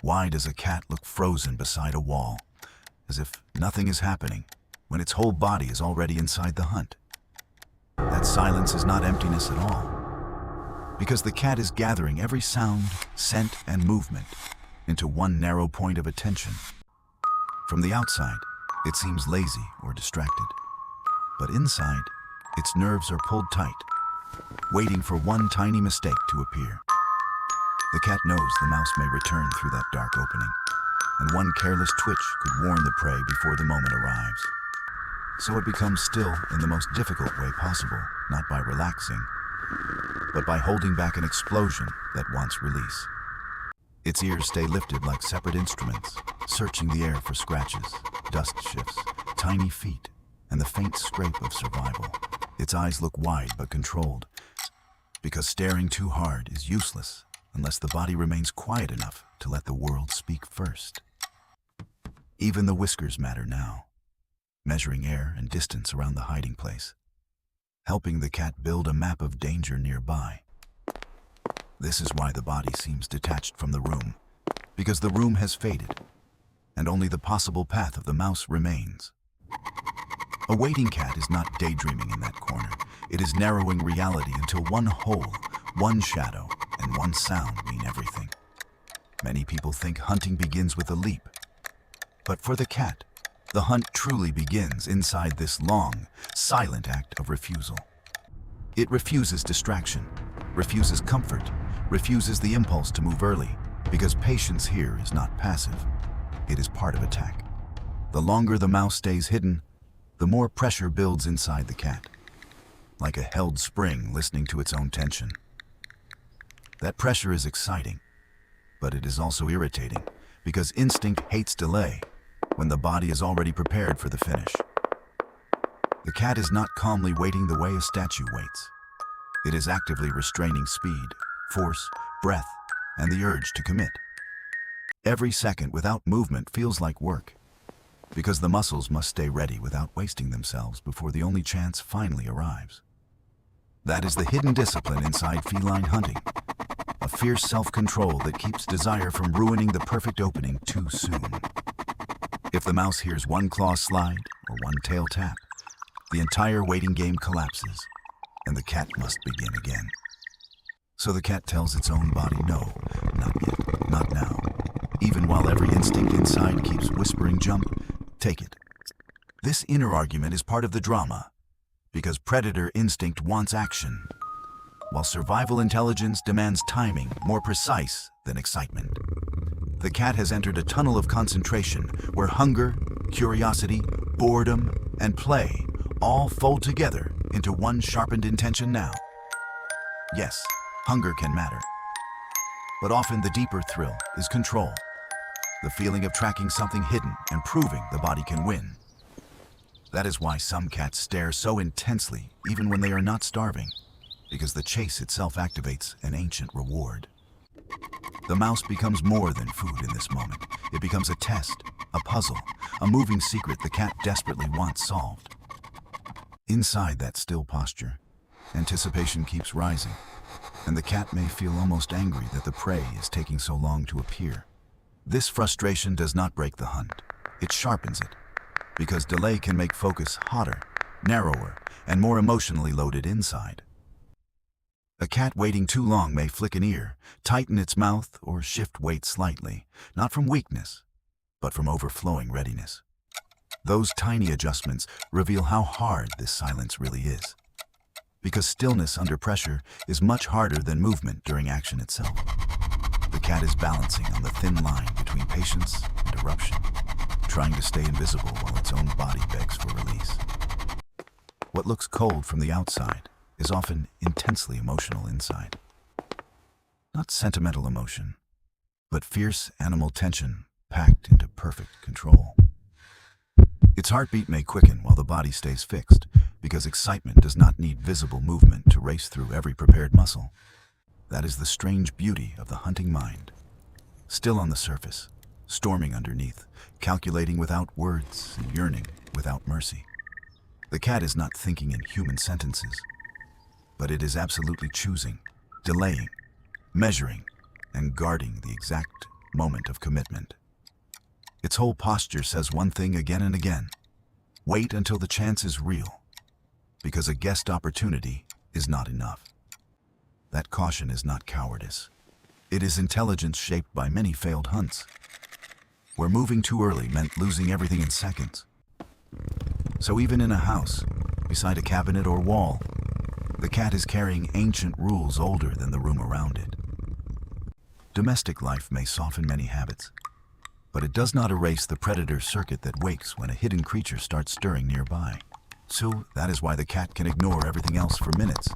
Why does a cat look frozen beside a wall, as if nothing is happening, when its whole body is already inside the hunt? That silence is not emptiness at all, because the cat is gathering every sound, scent, and movement into one narrow point of attention. From the outside, it seems lazy or distracted, but inside, its nerves are pulled tight, waiting for one tiny mistake to appear. The cat knows the mouse may return through that dark opening, and one careless twitch could warn the prey before the moment arrives. So it becomes still in the most difficult way possible, not by relaxing, but by holding back an explosion that wants release. Its ears stay lifted like separate instruments, searching the air for scratches, dust shifts, tiny feet, and the faint scrape of survival. Its eyes look wide but controlled, because staring too hard is useless unless the body remains quiet enough to let the world speak first. Even the whiskers matter now, measuring air and distance around the hiding place, helping the cat build a map of danger nearby. This is why the body seems detached from the room, because the room has faded, and only the possible path of the mouse remains. A waiting cat is not daydreaming in that corner. It is narrowing reality until one hole, one shadow, and one sound mean everything. Many people think hunting begins with a leap, but for the cat, the hunt truly begins inside this long, silent act of refusal. It refuses distraction, refuses comfort, refuses the impulse to move early, because patience here is not passive. It is part of attack. The longer the mouse stays hidden, the more pressure builds inside the cat, like a held spring listening to its own tension. That pressure is exciting, but it is also irritating, because instinct hates delay when the body is already prepared for the finish. The cat is not calmly waiting the way a statue waits. It is actively restraining speed, force, breath, and the urge to commit. Every second without movement feels like work, because the muscles must stay ready without wasting themselves before the only chance finally arrives. That is the hidden discipline inside feline hunting, a fierce self-control that keeps desire from ruining the perfect opening too soon. If the mouse hears one claw slide or one tail tap, the entire waiting game collapses, and the cat must begin again. So the cat tells its own body, no, not yet, not now. Even while every instinct inside keeps whispering, jump, take it. This inner argument is part of the drama, because predator instinct wants action, while survival intelligence demands timing more precise than excitement. The cat has entered a tunnel of concentration where hunger, curiosity, boredom, and play all fold together into one sharpened intention now. Yes, hunger can matter, but often the deeper thrill is control, the feeling of tracking something hidden and proving the body can win. That is why some cats stare so intensely even when they are not starving, because the chase itself activates an ancient reward. The mouse becomes more than food in this moment. It becomes a test, a puzzle, a moving secret the cat desperately wants solved. Inside that still posture, anticipation keeps rising, and the cat may feel almost angry that the prey is taking so long to appear. This frustration does not break the hunt. It sharpens it, because delay can make focus hotter, narrower, and more emotionally loaded inside. A cat waiting too long may flick an ear, tighten its mouth, or shift weight slightly, not from weakness, but from overflowing readiness. Those tiny adjustments reveal how hard this silence really is, because stillness under pressure is much harder than movement during action itself. The cat is balancing on the thin line between patience and eruption, trying to stay invisible while its own body begs for release. What looks cold from the outside is often intensely emotional inside. Not sentimental emotion, but fierce animal tension packed into perfect control. Its heartbeat may quicken while the body stays fixed, because excitement does not need visible movement to race through every prepared muscle. That is the strange beauty of the hunting mind. Still on the surface, storming underneath, calculating without words and yearning without mercy. The cat is not thinking in human sentences, but it is absolutely choosing, delaying, measuring, and guarding the exact moment of commitment. Its whole posture says one thing again and again: wait until the chance is real, because a guessed opportunity is not enough. That caution is not cowardice. It is intelligence shaped by many failed hunts, where moving too early meant losing everything in seconds. So even in a house, beside a cabinet or wall, the cat is carrying ancient rules older than the room around it. Domestic life may soften many habits, but it does not erase the predator circuit that wakes when a hidden creature starts stirring nearby. So that is why the cat can ignore everything else for minutes,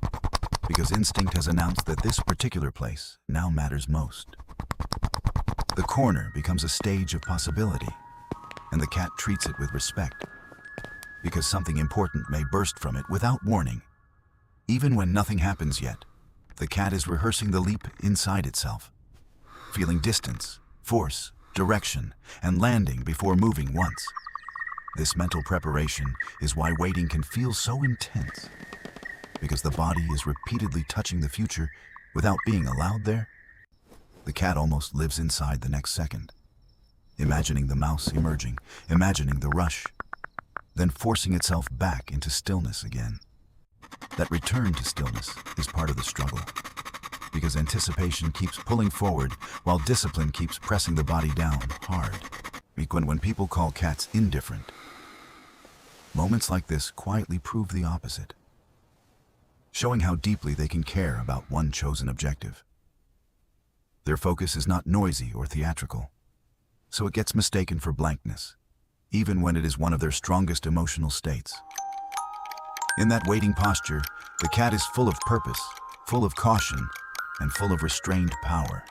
because instinct has announced that this particular place now matters most. The corner becomes a stage of possibility, and the cat treats it with respect, because something important may burst from it without warning. Even when nothing happens yet, the cat is rehearsing the leap inside itself, feeling distance, force, direction, and landing before moving once. This mental preparation is why waiting can feel so intense, because the body is repeatedly touching the future without being allowed there. The cat almost lives inside the next second, imagining the mouse emerging, imagining the rush, then forcing itself back into stillness again. That return to stillness is part of the struggle, because anticipation keeps pulling forward while discipline keeps pressing the body down hard. When people call cats indifferent, moments like this quietly prove the opposite, showing how deeply they can care about one chosen objective. Their focus is not noisy or theatrical, so it gets mistaken for blankness, even when it is one of their strongest emotional states. In that waiting posture, the cat is full of purpose, full of caution, and full of restrained power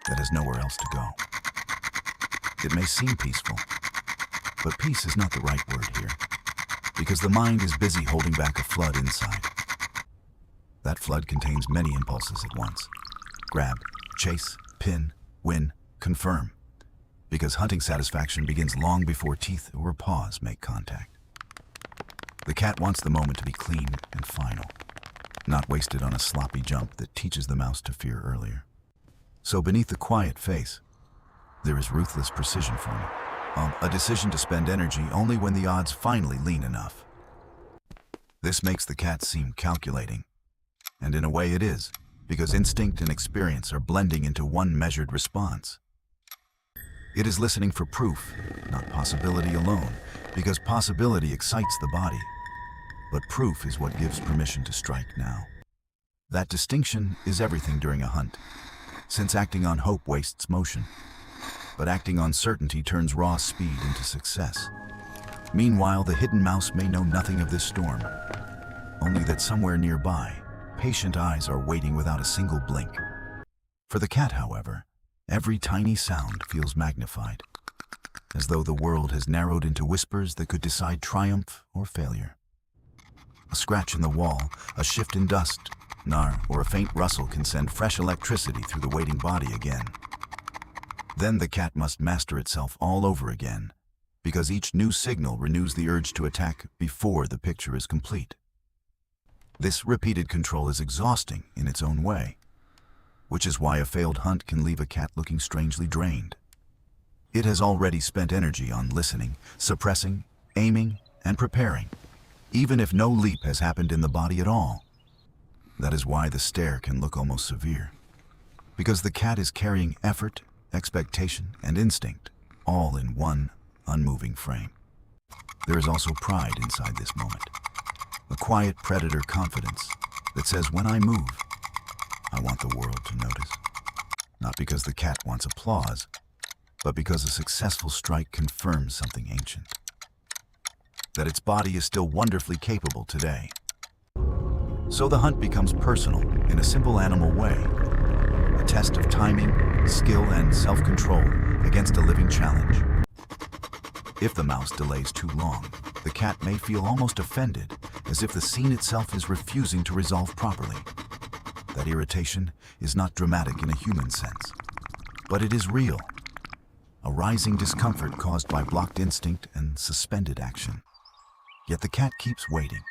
that has nowhere else to go. It may seem peaceful, but peace is not the right word here, because the mind is busy holding back a flood inside. That flood contains many impulses at once: grab, chase, pin, win, confirm, because hunting satisfaction begins long before teeth or paws make contact. The cat wants the moment to be clean and final, not wasted on a sloppy jump that teaches the mouse to fear earlier. So beneath the quiet face, there is ruthless precision for me, a decision to spend energy only when the odds finally lean enough. This makes the cat seem calculating, and in a way it is, because instinct and experience are blending into one measured response. It is listening for proof, not possibility alone, because possibility excites the body, but proof is what gives permission to strike now. That distinction is everything during a hunt, since acting on hope wastes motion, but acting on certainty turns raw speed into success. Meanwhile, the hidden mouse may know nothing of this storm, only that somewhere nearby, patient eyes are waiting without a single blink. For the cat, however, every tiny sound feels magnified, as though the world has narrowed into whispers that could decide triumph or failure. A scratch in the wall, a shift in dust, or a faint rustle can send fresh electricity through the waiting body again. Then the cat must master itself all over again, because each new signal renews the urge to attack before the picture is complete. This repeated control is exhausting in its own way, which is why a failed hunt can leave a cat looking strangely drained. It has already spent energy on listening, suppressing, aiming, and preparing, even if no leap has happened in the body at all. That is why the stare can look almost severe, because the cat is carrying effort, expectation, and instinct, all in one unmoving frame. There is also pride inside this moment, a quiet predator confidence that says, when I move, I want the world to notice. Not because the cat wants applause, but because a successful strike confirms something ancient, that its body is still wonderfully capable today. So the hunt becomes personal in a simple animal way, a test of timing, skill, and self-control against a living challenge. If the mouse delays too long, the cat may feel almost offended, as if the scene itself is refusing to resolve properly. That irritation is not dramatic in a human sense, but it is real, a rising discomfort caused by blocked instinct and suspended action. Yet the cat keeps waiting,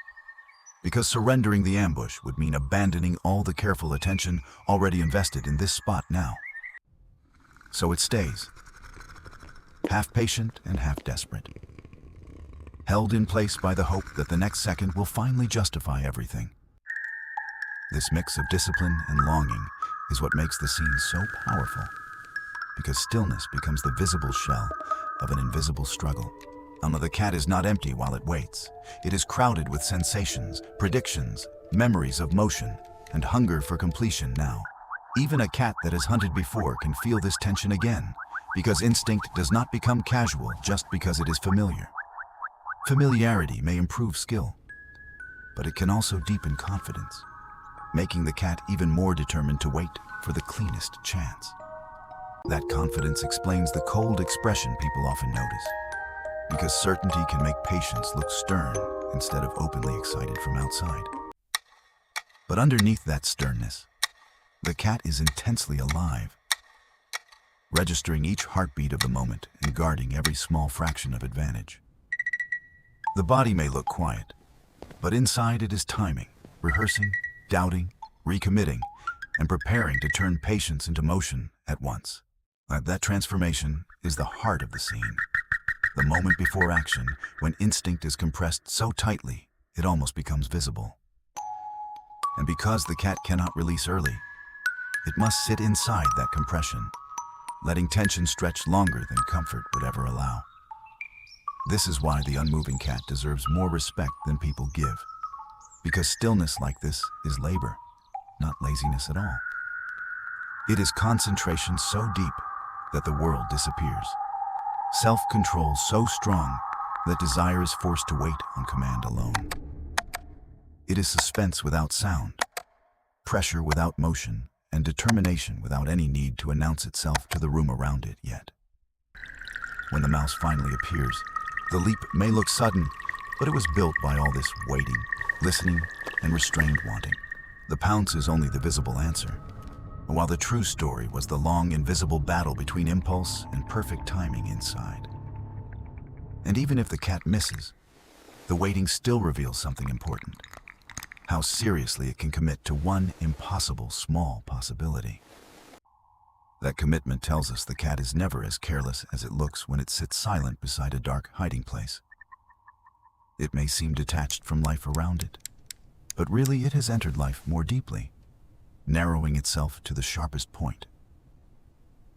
because surrendering the ambush would mean abandoning all the careful attention already invested in this spot now. So it stays, half patient and half desperate, held in place by the hope that the next second will finally justify everything. This mix of discipline and longing is what makes the scene so powerful, because stillness becomes the visible shell of an invisible struggle. The cat is not empty while it waits. It is crowded with sensations, predictions, memories of motion, and hunger for completion now. Even a cat that has hunted before can feel this tension again, because instinct does not become casual just because it is familiar. Familiarity may improve skill, but it can also deepen confidence, making the cat even more determined to wait for the cleanest chance. That confidence explains the cold expression people often notice, because certainty can make patience look stern instead of openly excited from outside. But underneath that sternness, the cat is intensely alive, registering each heartbeat of the moment and guarding every small fraction of advantage. The body may look quiet, but inside it is timing, rehearsing, doubting, recommitting, and preparing to turn patience into motion at once. That transformation is the heart of the scene. The moment before action, when instinct is compressed so tightly, it almost becomes visible. And because the cat cannot release early, it must sit inside that compression, letting tension stretch longer than comfort would ever allow. This is why the unmoving cat deserves more respect than people give, because stillness like this is labor, not laziness at all. It is concentration so deep that the world disappears, self-control so strong that desire is forced to wait on command alone. It is suspense without sound, pressure without motion, and determination without any need to announce itself to the room around it yet. When the mouse finally appears, the leap may look sudden, but it was built by all this waiting, listening, and restrained wanting. The pounce is only the visible answer, while the true story was the long, invisible battle between impulse and perfect timing inside. And even if the cat misses, the waiting still reveals something important: how seriously it can commit to one impossible small possibility. That commitment tells us the cat is never as careless as it looks when it sits silent beside a dark hiding place. It may seem detached from life around it, but really it has entered life more deeply, narrowing itself to the sharpest point.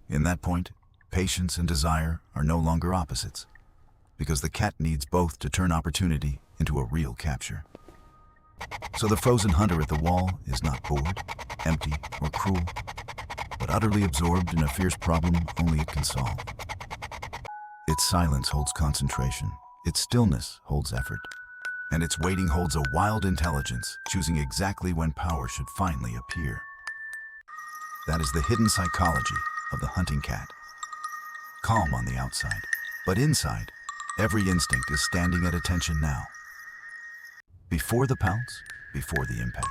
In that point, patience and desire are no longer opposites, because the cat needs both to turn opportunity into a real capture. So the frozen hunter at the wall is not bored, empty, or cruel, but utterly absorbed in a fierce problem only it can solve. Its silence holds concentration, its stillness holds effort, and its waiting holds a wild intelligence, choosing exactly when power should finally appear. That is the hidden psychology of the hunting cat. Calm on the outside, but inside, every instinct is standing at attention now. Before the pounce, before the impact,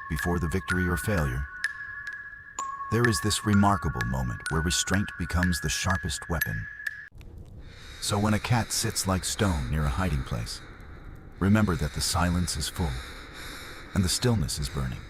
before the victory or failure, there is this remarkable moment where restraint becomes the sharpest weapon. So when a cat sits like stone near a hiding place, remember that the silence is full and the stillness is burning.